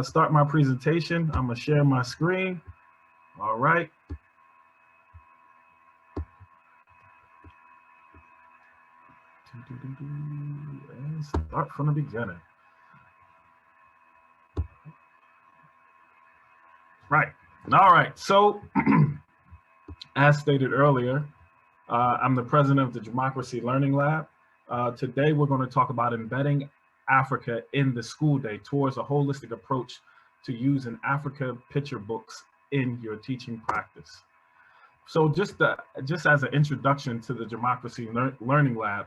start my presentation. I'm gonna share my screen. All right. And start from the beginning. Right. All right. So, as stated earlier, I'm the president of the Democracy Learning Lab. Today, we're going to talk about embedding Africa in the school day towards a holistic approach to using Africa picture books in your teaching practice. So just as an introduction to the Democracy Learning Lab,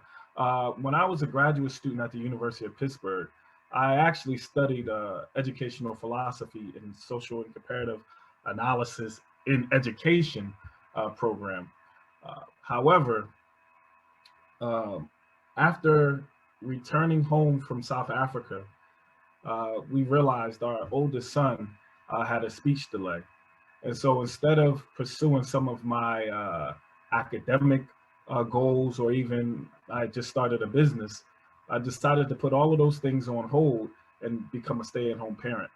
when I was a graduate student at the University of Pittsburgh, I actually studied educational philosophy and social and comparative analysis in education program. However, after returning home from South Africa, we realized our oldest son had a speech delay. And so instead of pursuing some of my academic goals, or even I just started a business, I decided to put all of those things on hold and become a stay-at-home parent.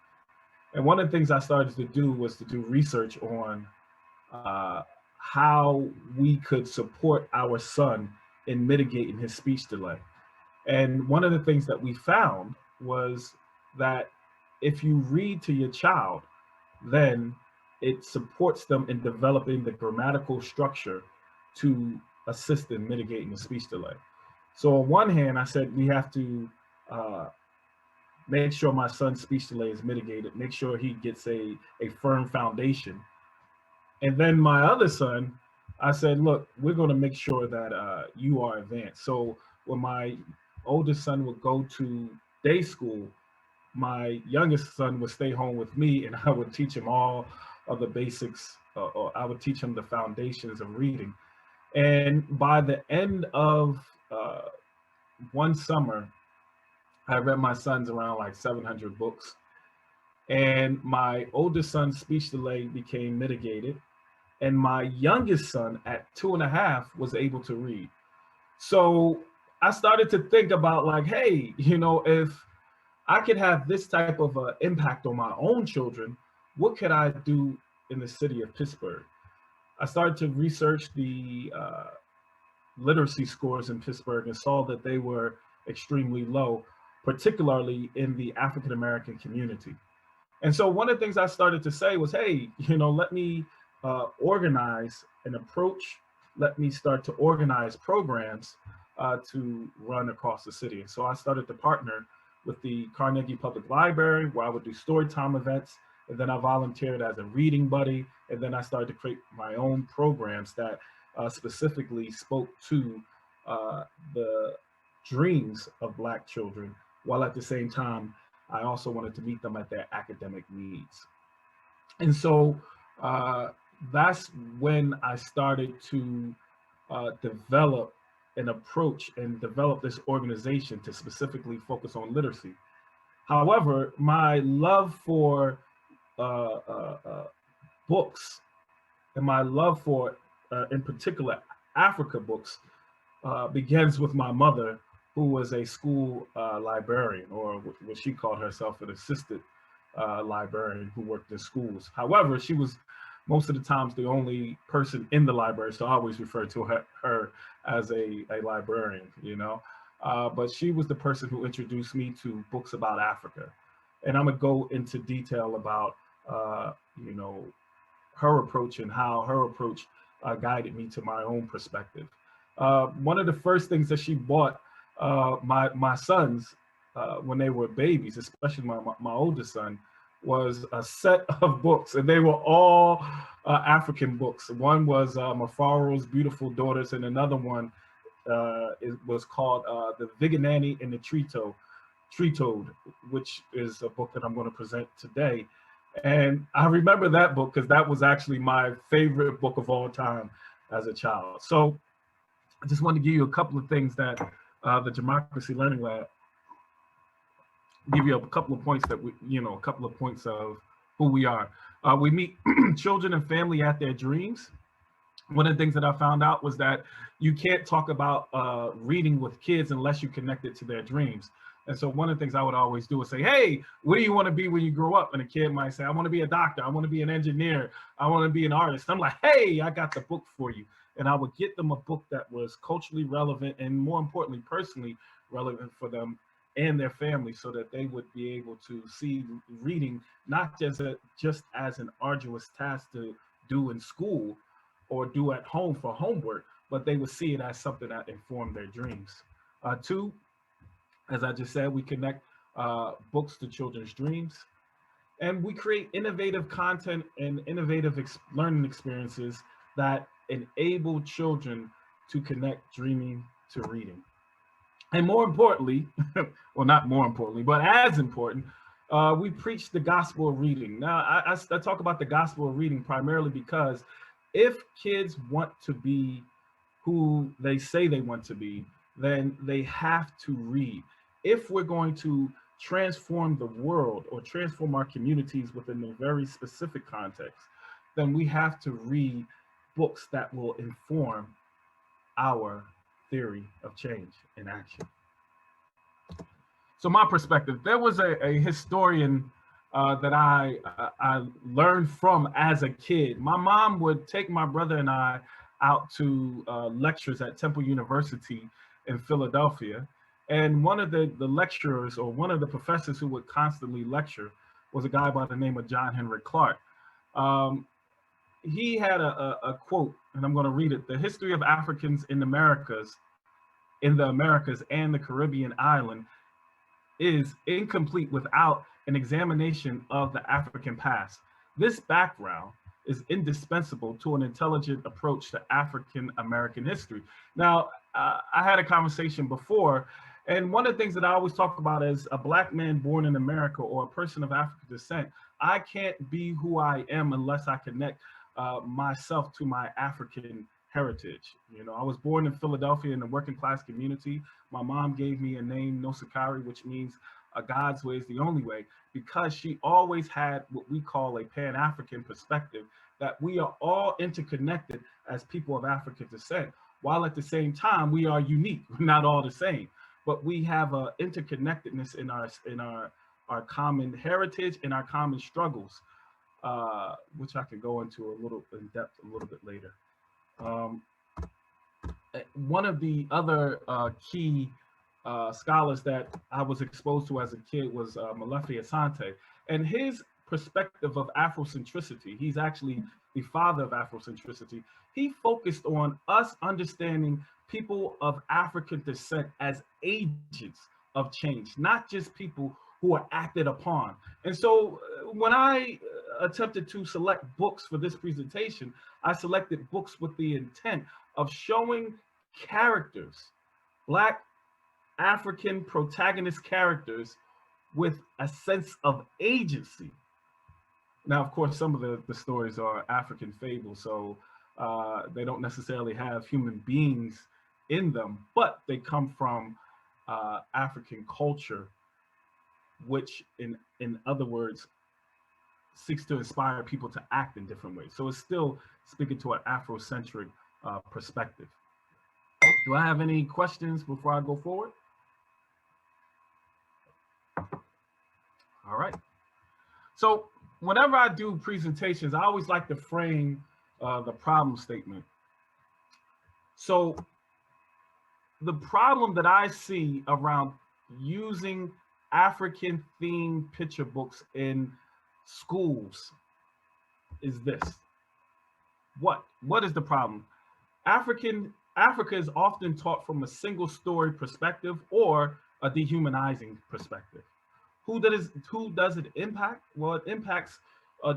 And one of the things I started to do was to do research on how we could support our son in mitigating his speech delay. And one of the things that we found was that if you read to your child, then it supports them in developing the grammatical structure to assist in mitigating the speech delay. So on one hand, I said we have to make sure my son's speech delay is mitigated, make sure he gets a firm foundation. And then my other son, I said, look, we're going to make sure that you are advanced. So when my oldest son would go to day school, my youngest son would stay home with me, and I would teach him all of the basics, or I would teach him the foundations of reading. And by the end of one summer, I read my son's around like 700 books. And my oldest son's speech delay became mitigated. And my youngest son at 2.5 was able to read. So I started to think about like, hey, if I could have this type of impact on my own children, what could I do in the city of Pittsburgh? I started to research the literacy scores in Pittsburgh and saw that they were extremely low, particularly in the African American community. And so one of the things I started to say was, hey, let me organize an approach, let me start to organize programs to run across the city. And so I started to partner with the Carnegie Public Library, where I would do story time events. And then I volunteered as a reading buddy. And then I started to create my own programs that specifically spoke to the dreams of Black children, while at the same time, I also wanted to meet them at their academic needs. And so that's when I started to develop an approach and develop this organization to specifically focus on literacy. However, my love for books and my love for, in particular, Africa books begins with my mother, who was a school librarian, or what she called herself, an assistant librarian who worked in schools. However, she was most of the times the only person in the library, so I always refer to her as a librarian, but she was the person who introduced me to books about Africa. And I'm gonna go into detail about, her approach and how her approach guided me to my own perspective. One of the first things that she bought my sons when they were babies, especially my oldest son, was a set of books, and they were all African books. One was Mafaro's Beautiful Daughters, and another one was called The Viganani and the Tree Toad, which is a book that I'm going to present today. And I remember that book because that was actually my favorite book of all time as a child. So I just wanted to give you a couple of things that the Democracy Learning Lab give you a couple of points that a couple of points of who we are. We meet children and family at their dreams. One of the things that I found out was that you can't talk about reading with kids unless you connect it to their dreams. And so one of the things I would always do is say, hey, what do you want to be when you grow up? And a kid might say, I want to be a doctor. I want to be an engineer. I want to be an artist. I'm like, hey, I got the book for you. And I would get them a book that was culturally relevant and more importantly, personally relevant for them and their family so that they would be able to see reading not just as an arduous task to do in school or do at home for homework, but they would see it as something that informed their dreams. Two, as I just said, we connect books to children's dreams, and we create innovative content and innovative learning experiences that enable children to connect dreaming to reading. And more importantly, well, not more importantly, but as important, we preach the gospel of reading. Now, I talk about the gospel of reading primarily because if kids want to be who they say they want to be, then they have to read. If we're going to transform the world or transform our communities within a very specific context, then we have to read books that will inform our theory of change in action. So my perspective, there was a historian that I learned from as a kid. My mom would take my brother and I out to lectures at Temple University in Philadelphia. And one of the lecturers or one of the professors who would constantly lecture was a guy by the name of John Henry Clark. Um, he had a quote, and I'm going to read it. The history of Africans in the Americas and the Caribbean island is incomplete without an examination of the African past. This background is indispensable to an intelligent approach to African American history. Now, I had a conversation before, and one of the things that I always talk about as a Black man born in America or a person of African descent, I can't be who I am unless I connect myself to my African heritage. You know, I was born in Philadelphia in a working class community. My mom gave me a name, Nosakari, which means God's way is the only way, because she always had what we call a Pan-African perspective, that we are all interconnected as people of African descent, while at the same time we are unique. We're not all the same, but we have a interconnectedness in our common heritage and our common struggles, which I can go into a little in depth a little bit later. Um, One of the other key scholars that I was exposed to as a kid was Molefi Asante, and his perspective of Afrocentricity. He's actually the father of Afrocentricity. He focused on us understanding people of African descent as agents of change, not just people who are acted upon. And so when I attempted to select books for this presentation, I selected books with the intent of showing characters, Black African protagonist characters with a sense of agency. Now, of course, some of the stories are African fables, so they don't necessarily have human beings in them, but they come from African culture, which in other words, seeks to inspire people to act in different ways. So it's still speaking to an Afrocentric perspective. Do I have any questions before I go forward? All right. So whenever I do presentations, I always like to frame the problem statement. So the problem that I see around using African themed picture books in schools is this. What is the problem? Africa is often taught from a single story perspective or a dehumanizing perspective. Who does it impact? Well, it impacts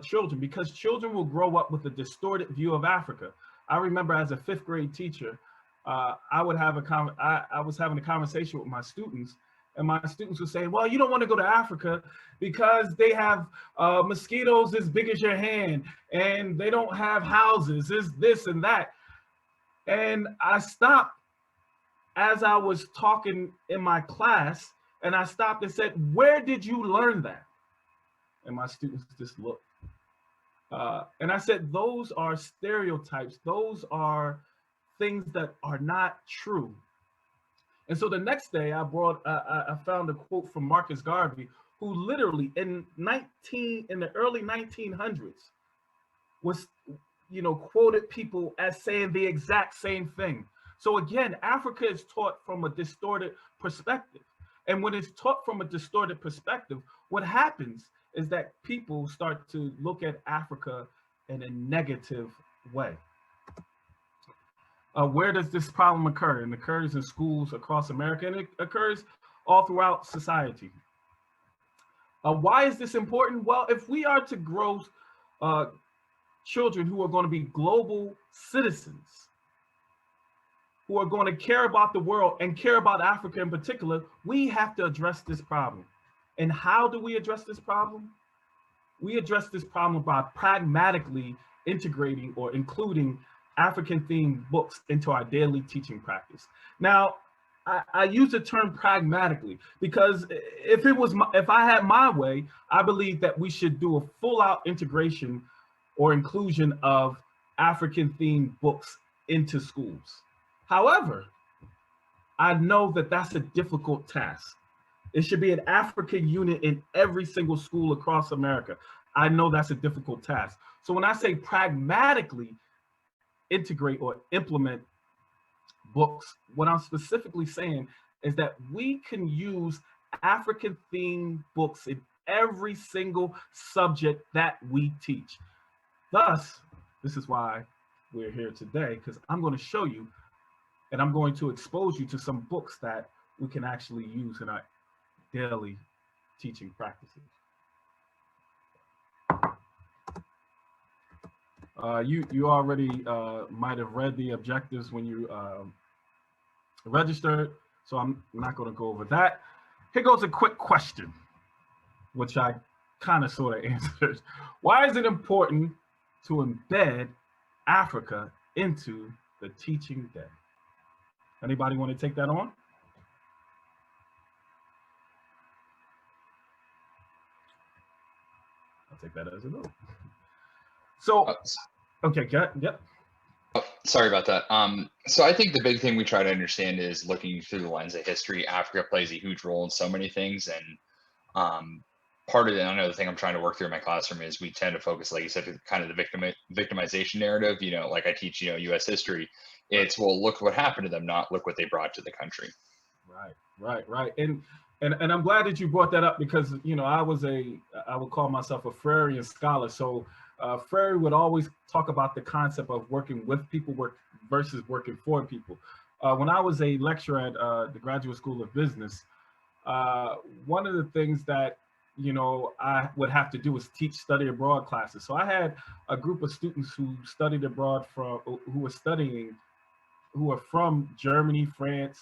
children, because children will grow up with a distorted view of Africa. I remember as a fifth grade teacher, I was having a conversation with my students, and my students were saying, well, you don't want to go to Africa because they have mosquitoes as big as your hand, and they don't have houses, this and that. And I stopped as I was talking in my class, and I stopped and said, where did you learn that? And my students just looked. And I said, those are stereotypes. Those are things that are not true. And so the next day, I found a quote from Marcus Garvey, who literally in the early 1900s was, quoted people as saying the exact same thing. So again, Africa is taught from a distorted perspective. And when it's taught from a distorted perspective, what happens is that people start to look at Africa in a negative way. Where does this problem occur? It occurs in schools across America, and it occurs all throughout society. Why is this important? Well, if we are to grow uh, children who are going to be global citizens, who are going to care about the world and care about Africa in particular, we have to address this problem. And how do we address this problem? We address this problem by pragmatically integrating or including African themed books into our daily teaching practice. Now, I use the term pragmatically because if I had my way, I believe that we should do a full out integration or inclusion of African themed books into schools. However, I know that that's a difficult task. It should be an African unit in every single school across America. I know that's a difficult task. So when I say pragmatically integrate or implement books, what I'm specifically saying is that we can use African themed books in every single subject that we teach. Thus, this is why we're here today, because I'm going to show you and I'm going to expose you to some books that we can actually use in our daily teaching practices. You already might have read the objectives when you registered, so I'm not going to go over that. Here goes a quick question, which I kind of sort of answered. Why is it important to embed Africa into the teaching day? Anybody want to take that on? I'll take that as a no. So, okay, yep. Oh, sorry about that. So I think the big thing we try to understand is looking through the lens of history. Africa plays a huge role in so many things, and part of it, another thing I'm trying to work through in my classroom is we tend to focus, like you said, kind of the victimization narrative. Like I teach, U.S. history. It's, well, look what happened to them, not look what they brought to the country. Right. And I'm glad that you brought that up because I would call myself a Freire scholar. So Freire would always talk about the concept of working with people versus working for people. When I was a lecturer at the Graduate School of Business, one of the things that I would have to do is teach study abroad classes. So I had a group of students who studied abroad who are from Germany, France,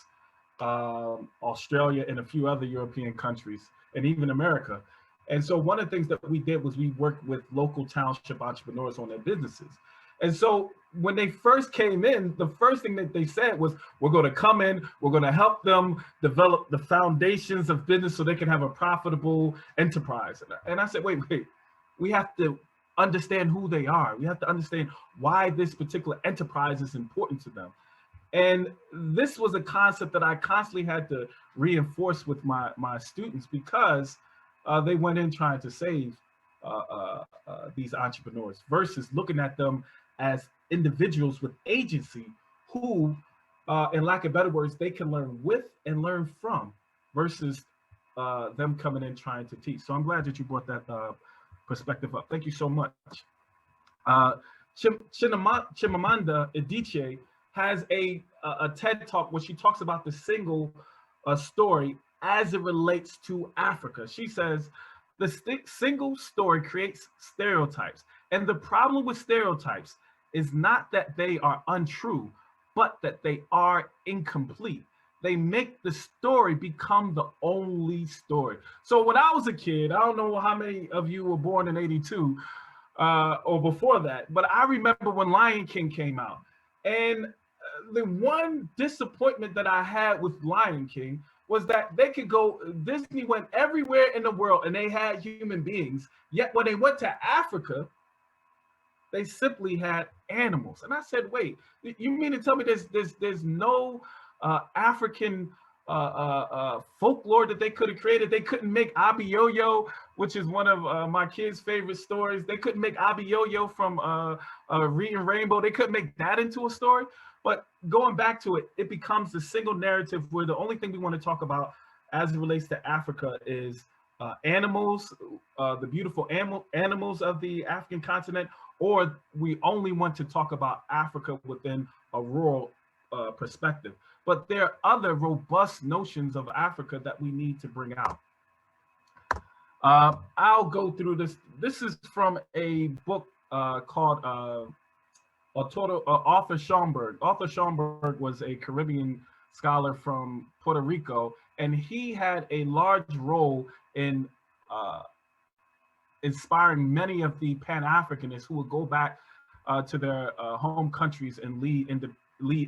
Australia, and a few other European countries, and even America. And so one of the things that we did was we worked with local township entrepreneurs on their businesses. And so when they first came in, the first thing that they said was, we're going to come in, we're going to help them develop the foundations of business so they can have a profitable enterprise. And I said, wait, we have to understand who they are. We have to understand why this particular enterprise is important to them. And this was a concept that I constantly had to reinforce with my students because they went in trying to save these entrepreneurs versus looking at them as individuals with agency who, in lack of better words, they can learn with and learn from versus them coming in trying to teach. So I'm glad that you brought that perspective up. Thank you so much. Chimamanda Adichie has a TED talk where she talks about the single story as it relates to Africa. She says, the single story creates stereotypes. And the problem with stereotypes is not that they are untrue, but that they are incomplete. They make the story become the only story. So when I was a kid, I don't know how many of you were born in '82 or before that, but I remember when Lion King came out. And the one disappointment that I had with Lion King was that Disney went everywhere in the world and they had human beings. Yet when they went to Africa, they simply had animals. And I said, wait, you mean to tell me there's no African folklore that they could have created. They couldn't make Abiyoyo, which is one of my kids' favorite stories. They couldn't make Abiyoyo from Reading Rainbow. They couldn't make that into a story. But going back to it, it becomes the single narrative where the only thing we want to talk about as it relates to Africa is animals, the beautiful animals of the African continent, or we only want to talk about Africa within a rural perspective. But there are other robust notions of Africa that we need to bring out. I'll go through this. This is from a book called Arthur Schomburg. Arthur Schomburg was a Caribbean scholar from Puerto Rico, and he had a large role in inspiring many of the Pan-Africanists who would go back to their home countries and lead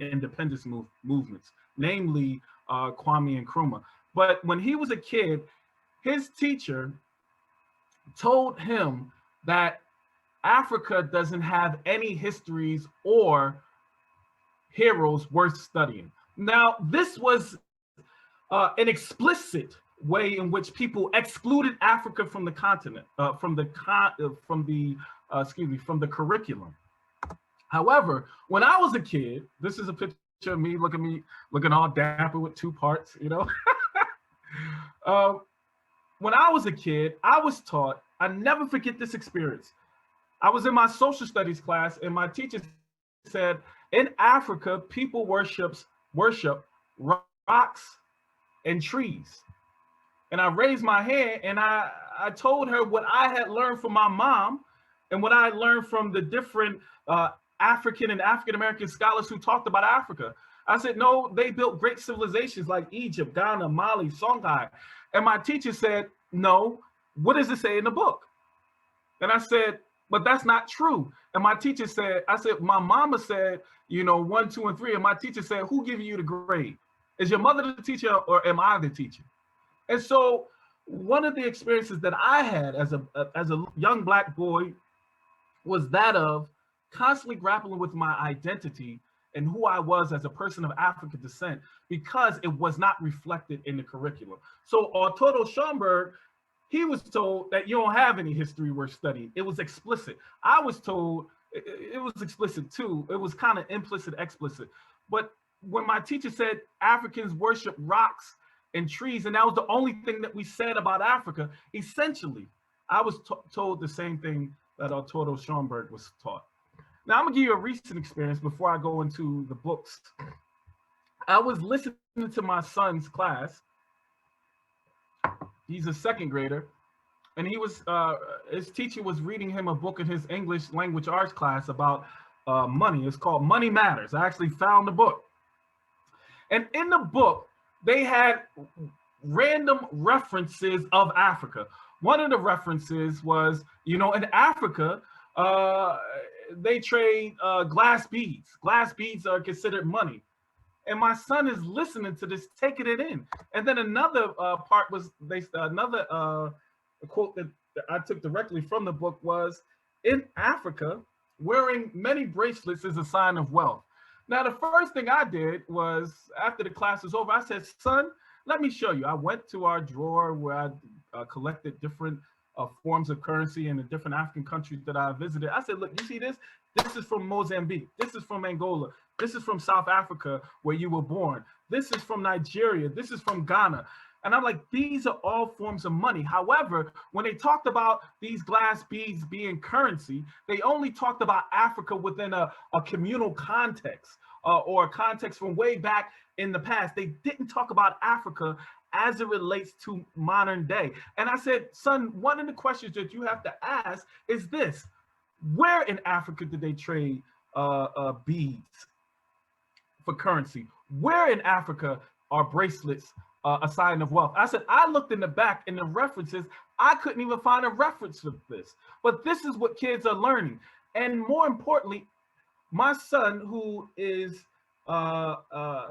independence movements, namely Kwame Nkrumah. But when he was a kid, his teacher told him that Africa doesn't have any histories or heroes worth studying. Now, this was an explicit way in which people excluded Africa from the continent, from the curriculum. However, when I was a kid, this is a picture of me looking all dapper with two parts, you know. When I was a kid, I was taught, I never forget this experience. I was in my social studies class, and my teacher said, in Africa, people worship rocks and trees. And I raised my hand and I told her what I had learned from my mom and what I learned from the different African and African-American scholars who talked about Africa. I said, no, they built great civilizations like Egypt, Ghana, Mali, Songhai. And my teacher said, no, what does it say in the book? And I said, but that's not true. And my teacher said, I said, my mama said, 1, 2, and 3. And my teacher said, who giving you the grade? Is your mother the teacher or am I the teacher? And so one of the experiences that I had as a young Black boy was that of constantly grappling with my identity and who I was as a person of African descent because it was not reflected in the curriculum. So Arturo Schomburg, he was told that you don't have any history worth studying. It was explicit. I was told it was explicit too. It was kind of implicit, explicit. But when my teacher said Africans worship rocks and trees, and that was the only thing that we said about Africa, essentially, I was told the same thing that Arturo Schomburg was taught. Now, I'm gonna give you a recent experience before I go into the books. I was listening to my son's class. He's a second grader, and he was his teacher was reading him a book in his English language arts class about money. It's called Money Matters. I actually found the book. And in the book, they had random references of Africa. One of the references was, in Africa, they trade glass beads. Glass beads are considered money. And my son is listening to this, taking it in. And then another part was, another quote that I took directly from the book was, in Africa, wearing many bracelets is a sign of wealth. Now, the first thing I did was, after the class was over, I said, son, let me show you. I went to our drawer where I collected different forms of currency in the different African countries that I visited. I said, look, you see this? This is from Mozambique. This is from Angola. This is from South Africa, where you were born. This is from Nigeria. This is from Ghana. And I'm like, these are all forms of money. However, when they talked about these glass beads being currency, they only talked about Africa within a communal context or a context from way back in the past. They didn't talk about Africa as it relates to modern day. And I said, son, one of the questions that you have to ask is this: where in Africa did they trade beads for currency? Where in Africa are bracelets a sign of wealth? I said, I looked in the back in the references, I couldn't even find a reference for this. But this is what kids are learning. And more importantly, my son, who is,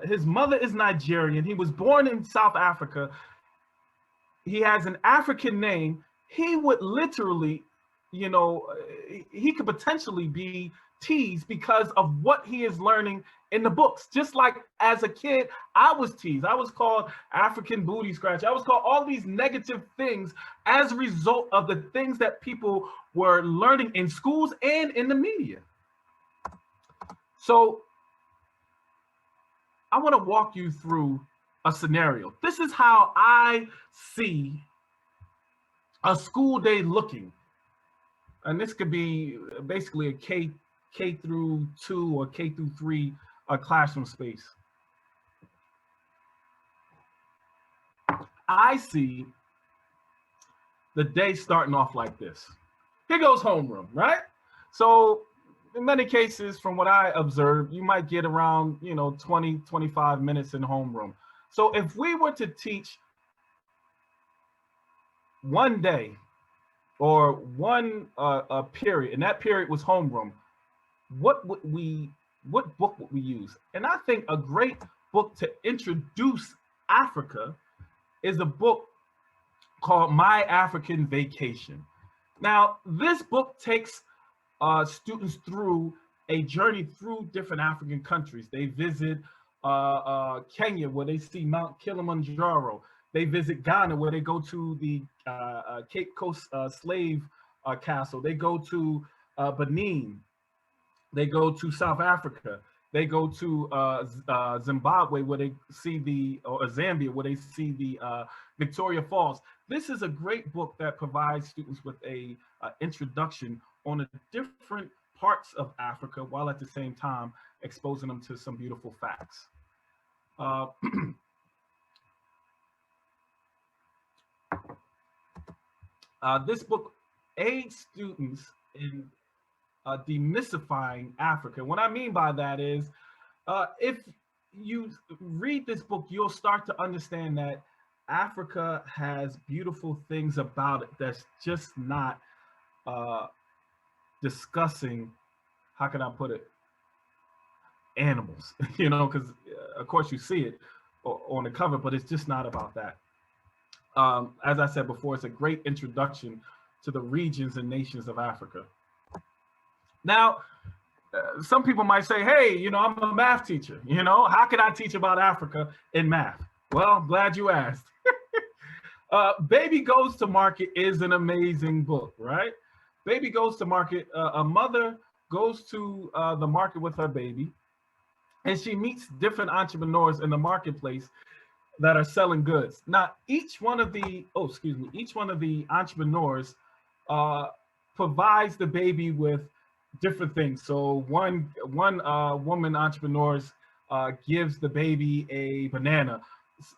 his mother is Nigerian, he was born in South Africa, he has an African name, he would literally, you know, he could potentially be teased because of what he is learning in the books. Just like as a kid, I was teased. I was called African booty scratch. I was called all these negative things as a result of the things that people were learning in schools and in the media. So I want to walk you through a scenario. This is how I see a school day looking. And this could be basically a K through 2 or K through 3 classroom space. I see the day starting off like this. Here goes homeroom, right? So in many cases, from what I observed, you might get around, 20, 25 minutes in homeroom. So if we were to teach one day or one period, and that period was homeroom, what book would we use? And I think a great book to introduce Africa is a book called My African Vacation. Now, this book takes students through a journey through different African countries. They visit Kenya, where they see Mount Kilimanjaro. They visit Ghana, where they go to the Cape Coast slave castle. They go to Benin. They go to South Africa. They go to Zimbabwe, where they see or Zambia, where they see the Victoria Falls. This is a great book that provides students with a introduction on the different parts of Africa, while at the same time exposing them to some beautiful facts. This book aids students in demystifying Africa. What I mean by that is, if you read this book, you'll start to understand that Africa has beautiful things about it that's just not discussing, how can I put it, animals, because of course you see it on the cover, but it's just not about that. As I said before, it's a great introduction to the regions and nations of Africa. Now, some people might say, hey, I'm a math teacher. How can I teach about Africa in math? Well, I'm glad you asked. Baby Goes to Market is an amazing book, right? Baby Goes to Market. A mother goes to the market with her baby, and she meets different entrepreneurs in the marketplace that are selling goods. Now, each one of the entrepreneurs provides the baby with different things. So one woman entrepreneurs gives the baby a banana.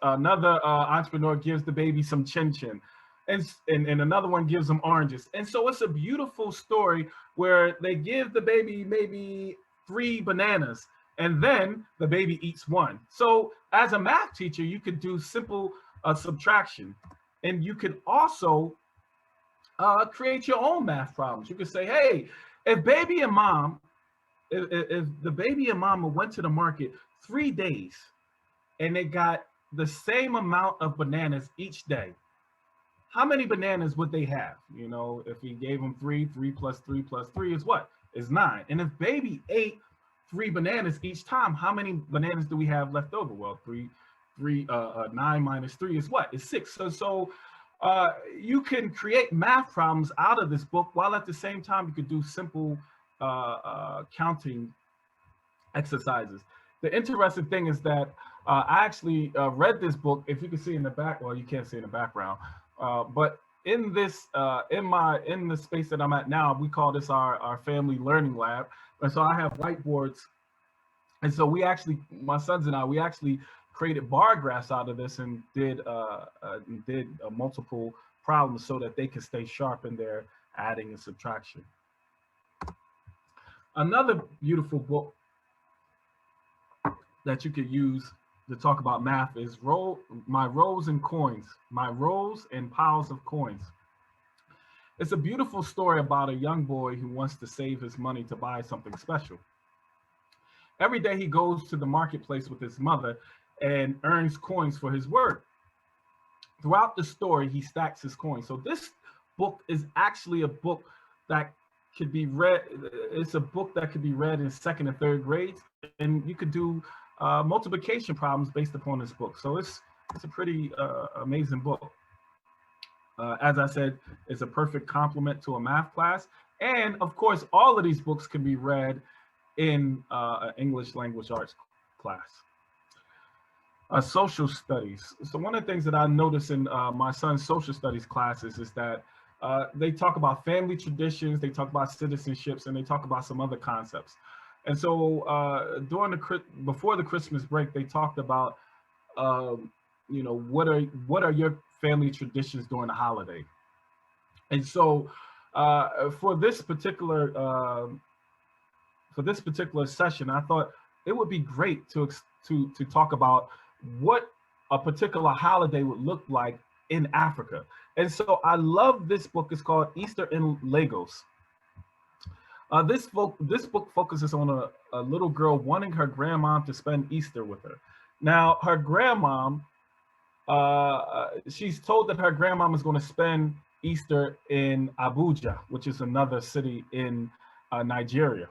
Another entrepreneur gives the baby some chin chin, and another one gives them oranges. And so it's a beautiful story where they give the baby maybe 3 bananas, and then the baby eats 1. So as a math teacher, you could do simple subtraction, and you could also create your own math problems. You could say, hey, if the baby and mama went to the market 3 days and they got the same amount of bananas each day, how many bananas would they have? If you gave them 3 plus 3 plus 3 is what? Is 9. And if baby ate 3 bananas each time, how many bananas do we have left over? Well, 9 minus 3 is what? Is 6. So you can create math problems out of this book, while at the same time you could do simple counting exercises. The interesting thing is that I actually read this book. If you can see in the back, well, you can't see in the background, but in this in the space that I'm at now, we call this our family learning lab. And so I have whiteboards, and so my sons and I, we actually created bar graphs out of this and did multiple problems so that they could stay sharp in their adding and subtraction. Another beautiful book that you could use to talk about math is My Rows and Coins, My Rows and Piles of Coins. It's a beautiful story about a young boy who wants to save his money to buy something special. Every day he goes to the marketplace with his mother and earns coins for his work. Throughout the story, he stacks his coins. So this book is actually a book that could be read. It's a book that could be read in second and third grades, and you could do multiplication problems based upon this book. So it's a pretty amazing book. As I said, it's a perfect complement to a math class. And of course, all of these books can be read in an English language arts class. Social studies. So one of the things that I notice in my son's social studies classes is that they talk about family traditions, they talk about citizenships, and they talk about some other concepts. And so before the Christmas break, they talked about what are your family traditions during the holiday. And so for this particular session, I thought it would be great to talk about what a particular holiday would look like in Africa. And so I love this book. It's called Easter in Lagos. This book focuses on a little girl wanting her grandmom to spend Easter with her. Now, her grandmom, she's told that her grandmom is going to spend Easter in Abuja, which is another city in Nigeria.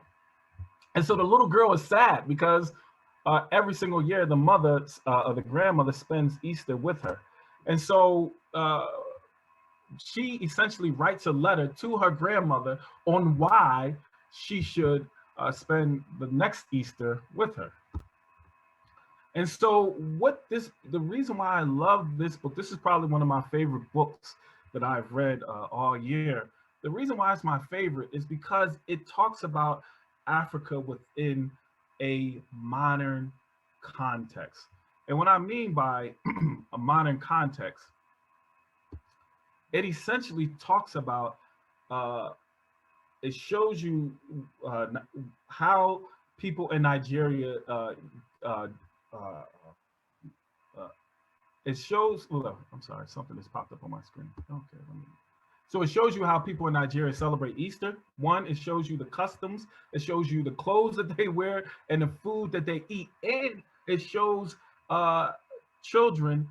And so the little girl is sad because every single year the mother or the grandmother spends Easter with her. And so she essentially writes a letter to her grandmother on why she should spend the next Easter with her. And so the reason why I love this book, this is probably one of my favorite books that I've read all year. The reason why it's my favorite is because it talks about Africa within a modern context. And what I mean by a modern context, it essentially talks about, it shows you how people in Nigeria, it shows, I'm sorry, something has popped up on my screen. Okay, so it shows you how people in Nigeria celebrate Easter. One, it shows you the customs, it shows you the clothes that they wear and the food that they eat. And it shows children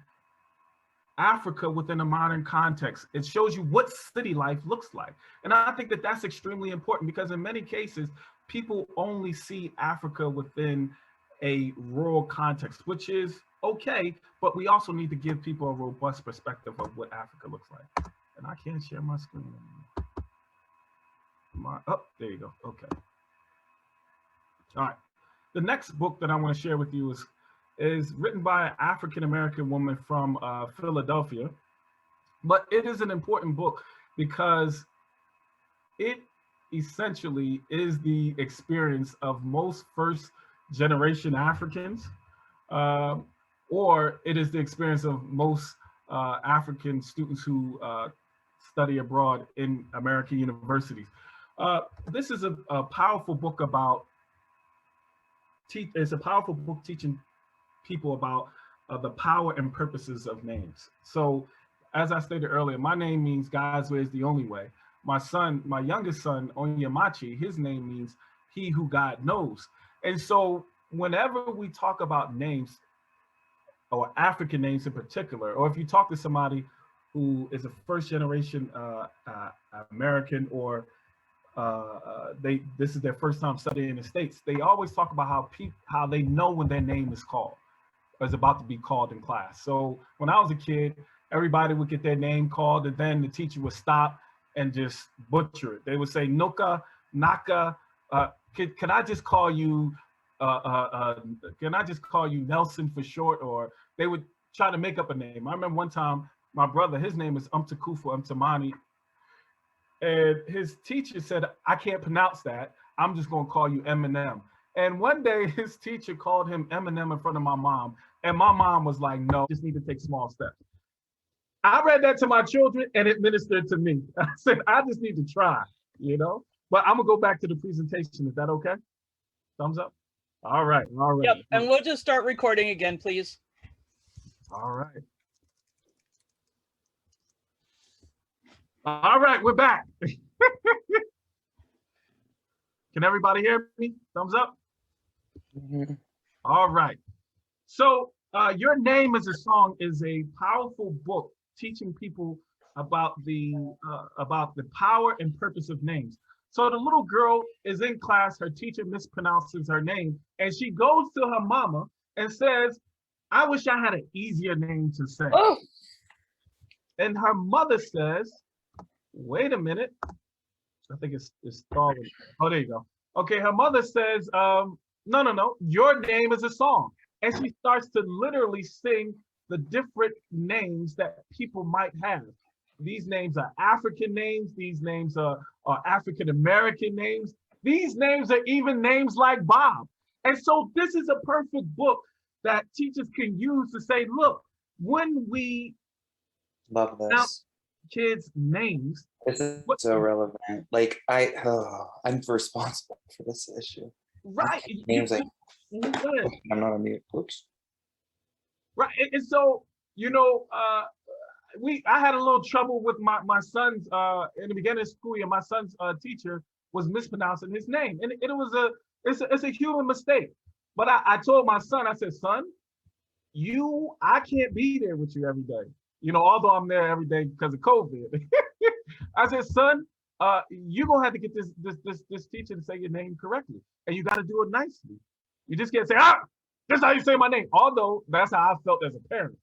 Africa within a modern context. It shows you what city life looks like. And I think that that's extremely important because in many cases, people only see Africa within a rural context, which is okay, but we also need to give people a robust perspective of what Africa looks like. And I can't share my screen anymore. Oh, there you go. Okay. All right. The next book that I want to share with you is written by an African-American woman from Philadelphia. But it is an important book because it essentially is the experience of most first-generation Africans, or it is the experience of most African students who study abroad in American universities. This is a powerful book about, it's a powerful book teaching people about the power and purposes of names. So as I stated earlier, my name means God's way is the only way. My youngest son, Onyemachi, his name means he who God knows. And so whenever we talk about names, or African names in particular, or if you talk to somebody who is a first generation American, or this is their first time studying in the States, they always talk about how they know when their name is called, or is about to be called in class. So when I was a kid, everybody would get their name called, and then the teacher would stop and just butcher it. They would say, Noka, Naka, can I just call you Nelson for short? Or they would try to make up a name. I remember one time, my brother, his name is Umtakufu Umtamani, and his teacher said, I can't pronounce that. I'm just gonna call you Eminem. And one day his teacher called him Eminem in front of my mom, and my mom was like, no, just need to take small steps. I read that to my children and it ministered to me. I said, I just need to try, But I'm gonna go back to the presentation. Is that okay? Thumbs up? All right. Yep, and we'll just start recording again, please. All right. All right, we're back. Can everybody hear me? Thumbs up? Mm-hmm. All right. So Your Name is a Song is a powerful book teaching people about the power and purpose of names. So the little girl is in class, her teacher mispronounces her name, and she goes to her mama and says, I wish I had an easier name to say. Oh, And her mother says, wait a minute. I think it's stalling. Oh, there you go. Okay, her mother says, no, your name is a song. And she starts to literally sing the different names that people might have. These names are African names. These names are African American names. These names are even names like Bob. And so this is a perfect book that teachers can use to say, look, when we love now this. kids' names, This is what, so relevant. Like I'm responsible for this issue. right? Names like Go ahead. I'm not on mute. Oops. Right. And so, I had a little trouble with my son's in the beginning of school year, my son's teacher was mispronouncing his name. And it's a human mistake. But I told my son, I said, son, I can't be there with you every day. Although I'm there every day because of COVID. I said, son, you're gonna have to get this teacher to say your name correctly. And you gotta do it nicely. You just can't say, this is how you say my name. Although that's how I felt as a parent,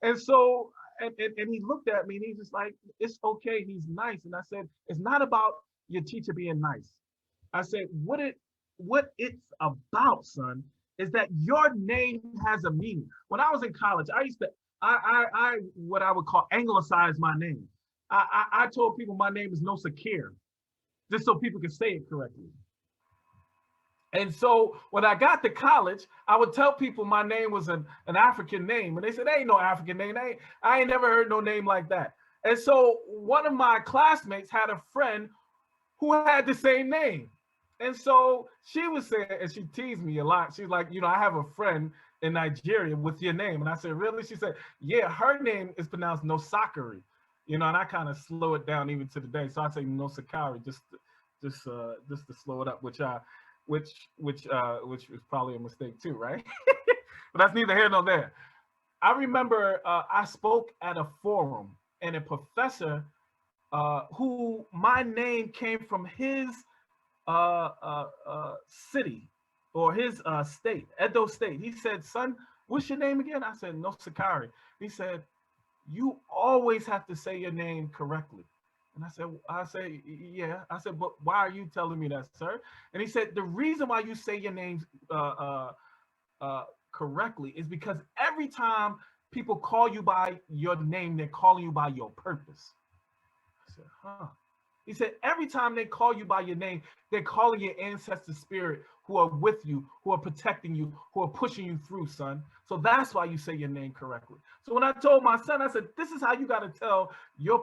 And so, and he looked at me and he's just like, it's okay, he's nice. And I said, it's not about your teacher being nice. I said, what it's about, son, is that your name has a meaning. When I was in college, I used to, I what I would call anglicize my name. I told people my name is No Sakir, just so people could say it correctly. And so when I got to college, I would tell people my name was an African name. And they said, ain't no African name. I ain't never heard no name like that. And so one of my classmates had a friend who had the same name. And so she was saying, and she teased me a lot. She's like, I have a friend in Nigeria with your name. And I said, really? She said, yeah, her name is pronounced No Sakari. And I kind of slow it down even to the day. So I say No Sakari just to slow it up, which was probably a mistake too, right? But that's neither here nor there. I remember I spoke at a forum, and a professor who my name came from his city or his state, Edo State. He said, son, what's your name again? I said, No Sakari. He said, you always have to say your name correctly. And I said, yeah. I said, but why are you telling me that, sir? And he said, the reason why you say your names correctly is because every time people call you by your name, they're calling you by your purpose. I said, huh. He said, every time they call you by your name, they're calling your ancestor spirit who are with you, who are protecting you, who are pushing you through, son. So that's why you say your name correctly. So when I told my son, I said, this is how you got to tell your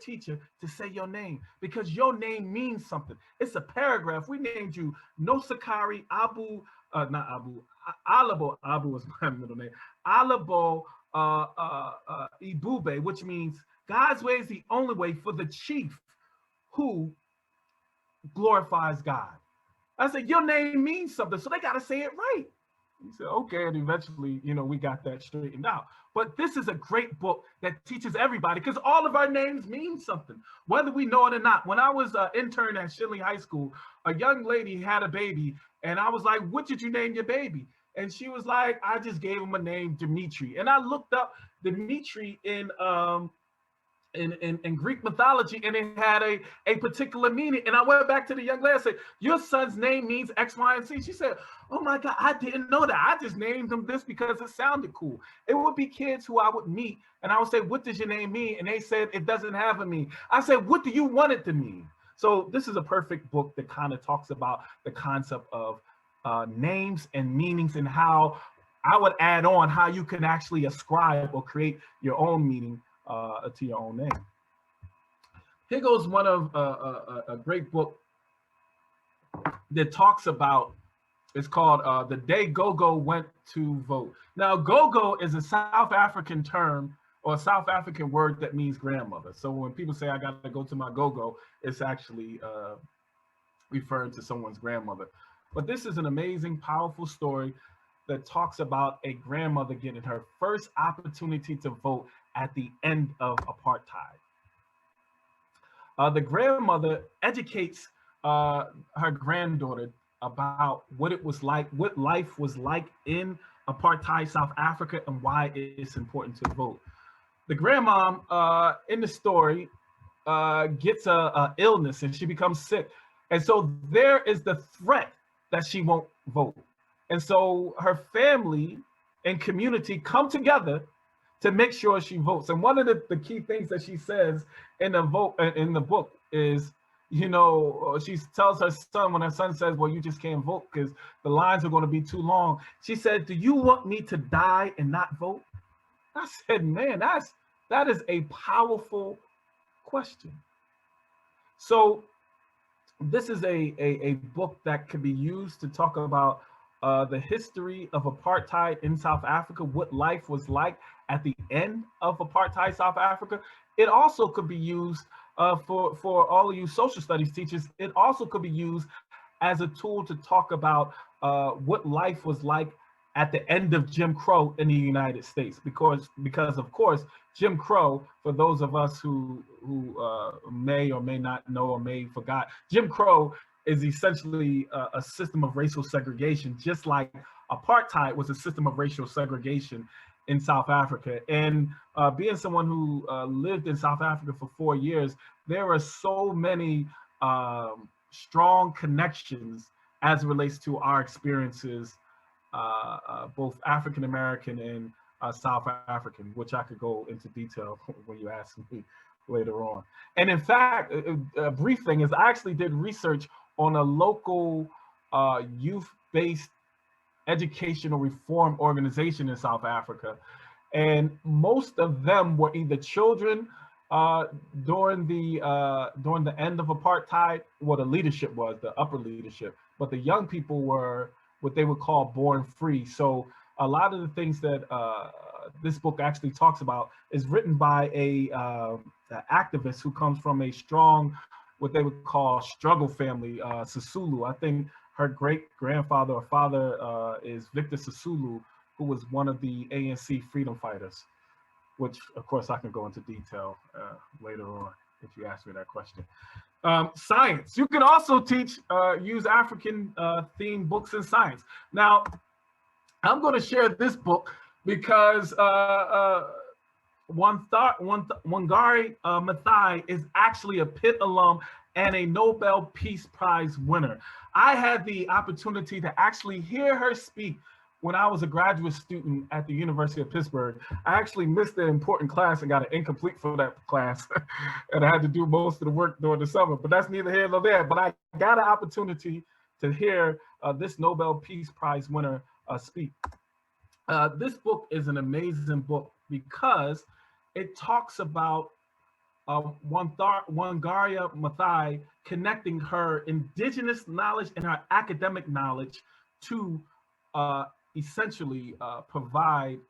teacher to say your name, because your name means something. It's a paragraph. We named you No Sakari Abu, not Abu, Alabo, Abu is my middle name, Alabo Ibube, which means God's way is the only way for the chief who glorifies God. I said, your name means something, so they got to say it right. He said, okay, and eventually, we got that straightened out. But this is a great book that teaches everybody, because all of our names mean something, whether we know it or not. When I was an intern at Shinley High School, a young lady had a baby, and I was like, what did you name your baby? And she was like, I just gave him a name, Dimitri. And I looked up Dimitri in Greek mythology, and it had a particular meaning. And I went back to the young lady and said, your son's name means X, Y, and Z. She said, oh my God, I didn't know that. I just named him this because it sounded cool. It would be kids who I would meet, and I would say, what does your name mean? And they said, it doesn't have a meaning. I said, what do you want it to mean? So this is a perfect book that kind of talks about the concept of names and meanings, and how I would add on how you can actually ascribe or create your own meaning to your own name. Here goes one of a great book that talks about, it's called The Day Gogo Went to Vote. Now, Gogo is a South African term or a South African word that means grandmother. So when people say I got to go to my Gogo, it's actually referring to someone's grandmother. But this is an amazing, powerful story that talks about a grandmother getting her first opportunity to vote at the end of apartheid. The grandmother educates her granddaughter about what it was like, what life was like in apartheid South Africa, and why it's important to vote. The grandmom in the story gets a illness and she becomes sick, and so there is the threat that she won't vote, and so her family and community come together to make sure she votes. And one of the key things that she says in the book is, she tells her son, when her son says, well, you just can't vote because the lines are going to be too long. She said, do you want me to die and not vote? I said, man, that is a powerful question. So this is a book that could be used to talk about the history of apartheid in South Africa, what life was like at the end of apartheid South Africa. It also could be used for all of you social studies teachers. It also could be used as a tool to talk about what life was like at the end of Jim Crow in the United States, because of course Jim Crow, for those of us who may or may not know or may forgot, Jim Crow is essentially a system of racial segregation, just like apartheid was a system of racial segregation in South Africa. And being someone who lived in South Africa for 4 years, there are so many strong connections as it relates to our experiences, both African American and South African, which I could go into detail when you ask me later on. And in fact, a brief thing is I actually did research on a local youth-based educational reform organization in South Africa. And most of them were either children during the end of apartheid, what the leadership was, the upper leadership, but the young people were what they would call born free. So a lot of the things that this book actually talks about is written by a activist who comes from a strong, what they would call struggle family, Sisulu. I think her great grandfather or father is Victor Sisulu, who was one of the ANC freedom fighters, which of course I can go into detail later on if you ask me that question. Science. You can also use African themed books in science. Now, I'm going to share this book because Wangari Maathai is actually a Pitt alum and a Nobel Peace Prize winner. I had the opportunity to actually hear her speak when I was a graduate student at the University of Pittsburgh. I actually missed an important class and got an incomplete for that class. And I had to do most of the work during the summer, but that's neither here nor there. But I got an opportunity to hear this Nobel Peace Prize winner speak. This book is an amazing book because it talks about Wangari Maathai connecting her indigenous knowledge and her academic knowledge to essentially provide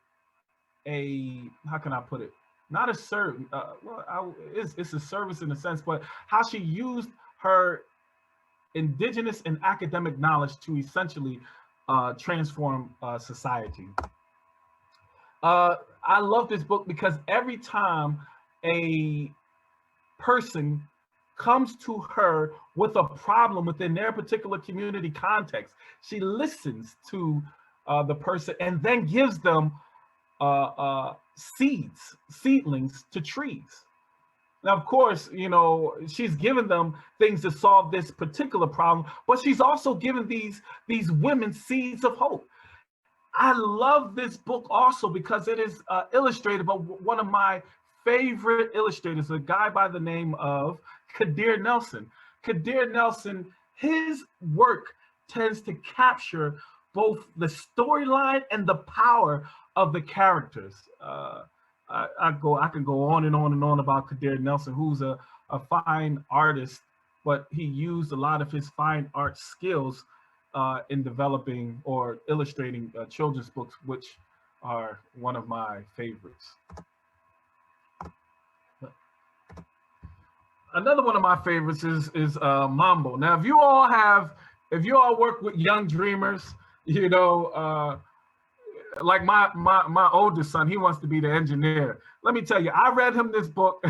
a, how can I put it? Not a certain, it's a service in a sense, but how she used her indigenous and academic knowledge to essentially transform society. I love this book because every time a person comes to her with a problem within their particular community context, she listens to the person and then gives them seedlings to trees. Now, of course, she's given them things to solve this particular problem, but she's also given these women seeds of hope. I love this book also because it is illustrated by one of my favorite illustrators, a guy by the name of Kadir Nelson. Kadir Nelson, his work tends to capture both the storyline and the power of the characters. I can go on and on and on about Kadir Nelson, who's a fine artist, but he used a lot of his fine art skills in developing or illustrating children's books, which are one of my favorites. Another one of my favorites is Mambo. Now, if you all work with young dreamers, like my oldest son, he wants to be the engineer. Let me tell you, I read him this book,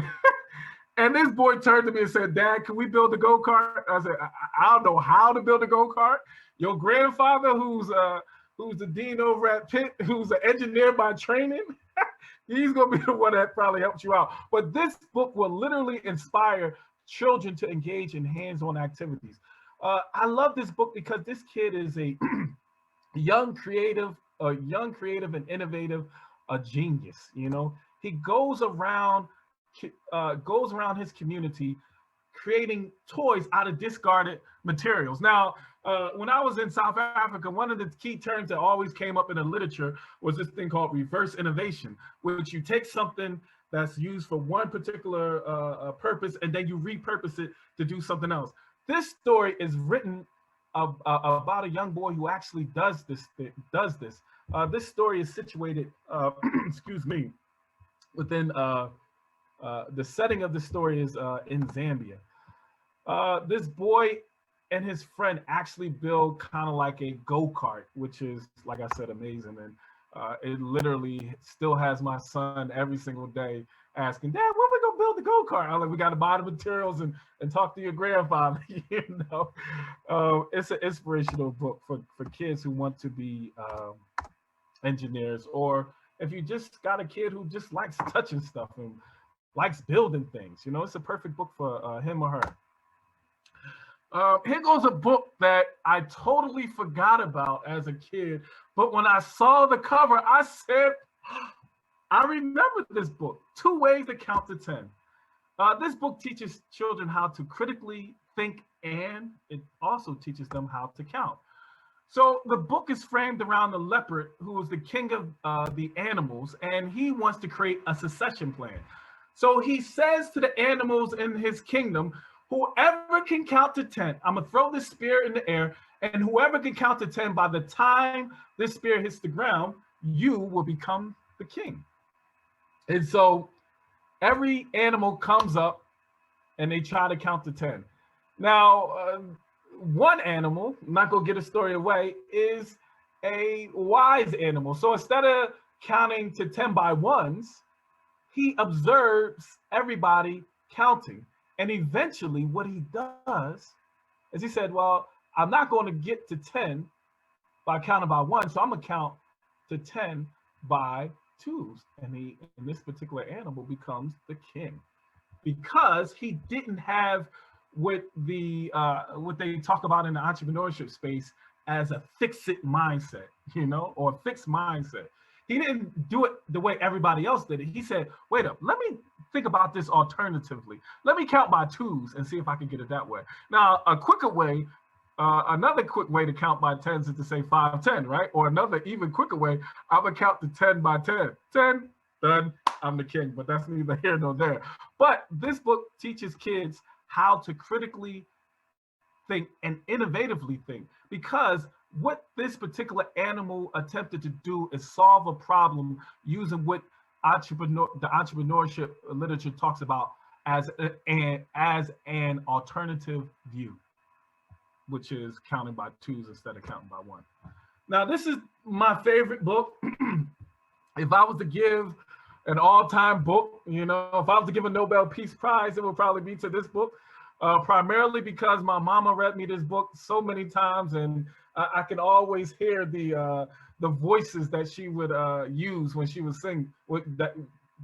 and this boy turned to me and said, "Dad, can we build a go-kart?" I said, I don't know how to build a go-kart. Your grandfather, who's the dean over at Pitt, who's an engineer by training, he's gonna be the one that probably helps you out. But this book will literally inspire children to engage in hands-on activities. I love this book because this kid is a young creative and innovative, a genius. He goes around his community creating toys out of discarded materials. Now, when I was in South Africa, one of the key terms that always came up in the literature was this thing called reverse innovation, which you take something that's used for one particular purpose and then you repurpose it to do something else. This story is written about a young boy who actually does this. This story is situated, excuse me, within the setting of the story is in Zambia. This boy and his friend actually build kind of like a go-kart, which is, like I said, amazing. And it literally still has my son every single day asking, "Dad, when we gonna build the go-kart?" I'm like, "We got to buy the materials and talk to your grandfather." It's an inspirational book for kids who want to be engineers, or if you just got a kid who just likes touching stuff and likes building things. It's a perfect book for him or her. Here goes a book that I totally forgot about as a kid, but when I saw the cover, I said, I remember this book, 2 Ways to Count to 10. This book teaches children how to critically think, and it also teaches them how to count. So the book is framed around the leopard, who is the king of the animals, and he wants to create a succession plan. So he says to the animals in his kingdom, whoever can count to 10, I'm gonna throw this spear in the air, and whoever can count to 10, by the time this spear hits the ground, you will become the king. And so every animal comes up and they try to count to 10. Now, one animal, I'm not gonna get a story away, is a wise animal. So instead of counting to 10 by ones, he observes everybody counting. And eventually what he does is he said, well, I'm not going to get to 10 by counting by one, so I'm gonna count to 10 by twos. And this particular animal becomes the king because he didn't have what they talk about in the entrepreneurship space as a fix-it mindset, or a fixed mindset. He didn't do it the way everybody else did it. He said, wait up, let me think about this alternatively. Let me count by twos and see if I can get it that way. Now, another quick way to count by tens is to say 5, 10, right? Or another even quicker way, I'm gonna count to 10 by 10. 10, done, I'm the king, but that's neither here nor there. But this book teaches kids how to critically think and innovatively think, because what this particular animal attempted to do is solve a problem using what the entrepreneurship literature talks about as an alternative view, which is counting by twos instead of counting by one. Now, this is my favorite book. If I was to give an all-time book, if I was to give a Nobel Peace Prize, it would probably be to this book, primarily because my mama read me this book so many times, and I can always hear the voices that she would use when she would sing, the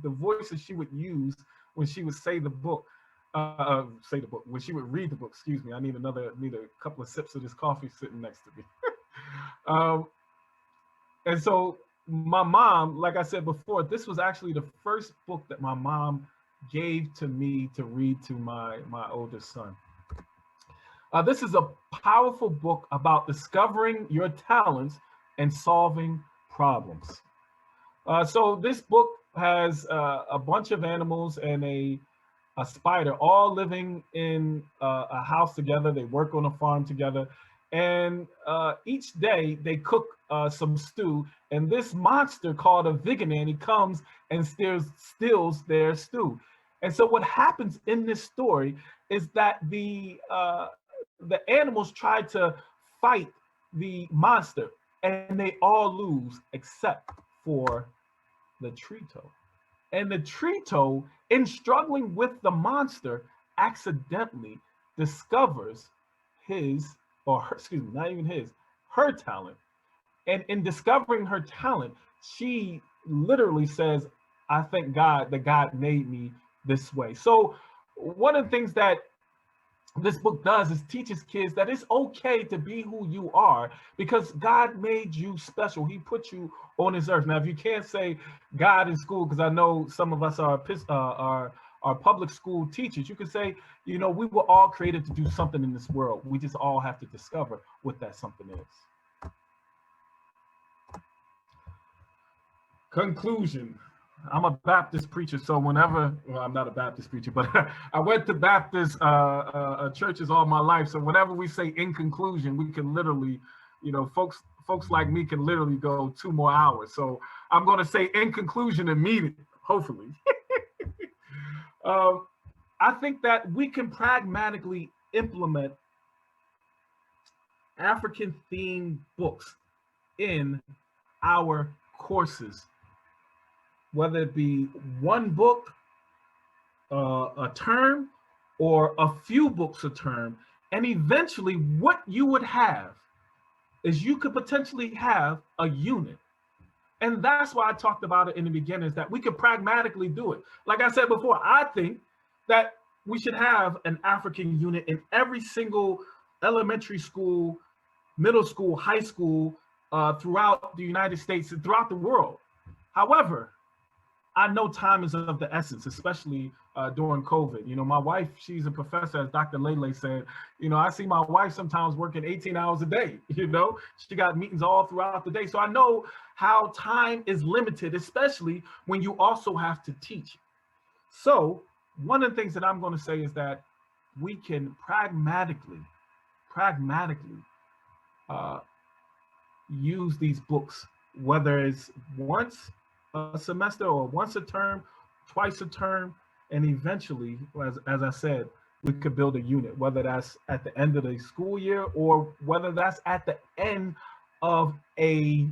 voices she would use when she would say the book. When she would read the book. Excuse me, I need a couple of sips of this coffee sitting next to me. And so my mom, like I said before, this was actually the first book that my mom gave to me to read to my oldest son. This is a powerful book about discovering your talents and solving problems. So this book has a bunch of animals and a spider all living in a house together. They work on a farm together. And each day they cook some stew. And this monster called a Viganani comes and steals their stew. And so what happens in this story is that the animals try to fight the monster. and they all lose except for the Trito. And the Trito, in struggling with the monster, accidentally discovers his, or her, excuse me, not even his, her talent. And in discovering her talent, she literally says, I thank God that God made me this way. So one of the things that this book does is teaches kids that it's okay to be who you are because God made you special. He put you on this earth. Now, if you can't say God in school, because I know some of us are public school teachers, you can say, you know, we were all created to do something in this world. We just all have to discover what that something is. Conclusion. I'm a Baptist preacher, so whenever, well, I'm not a Baptist preacher, but I went to Baptist churches all my life. So whenever we say in conclusion, we can literally, you know, folks like me can literally go 2 more hours. So I'm going to say in conclusion and mean it, hopefully. I think that we can pragmatically implement African themed books in our courses, whether it be one book a term or a few books a term. And eventually what you would have is you could potentially have a unit. And that's why I talked about it in the beginning, is that we could pragmatically do it. Like I said before, I think that we should have an African unit in every single elementary school, middle school, high school, throughout the United States and throughout the world. However, I know time is of the essence, especially during COVID. You know, my wife, she's a professor, as Dr. Lele said. You know, I see my wife sometimes working 18 hours a day. You know, she got meetings all throughout the day. So I know how time is limited, especially when you also have to teach. So one of the things that I'm going to say is that we can pragmatically use these books, whether it's once a semester or once a term, twice a term, and eventually, as I said, we could build a unit, whether that's at the end of the school year or whether that's at the end of a,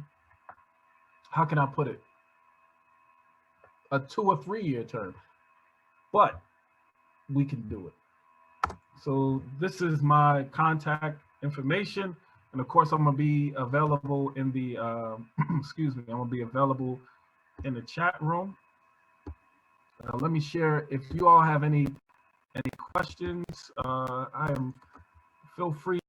how can I put it, a 2 or 3 year term. But we can do it. So this is my contact information. And of course, I'm going to be available in the, excuse me, I'm going to be available in the chat room. Let me share, if you all have any questions, feel free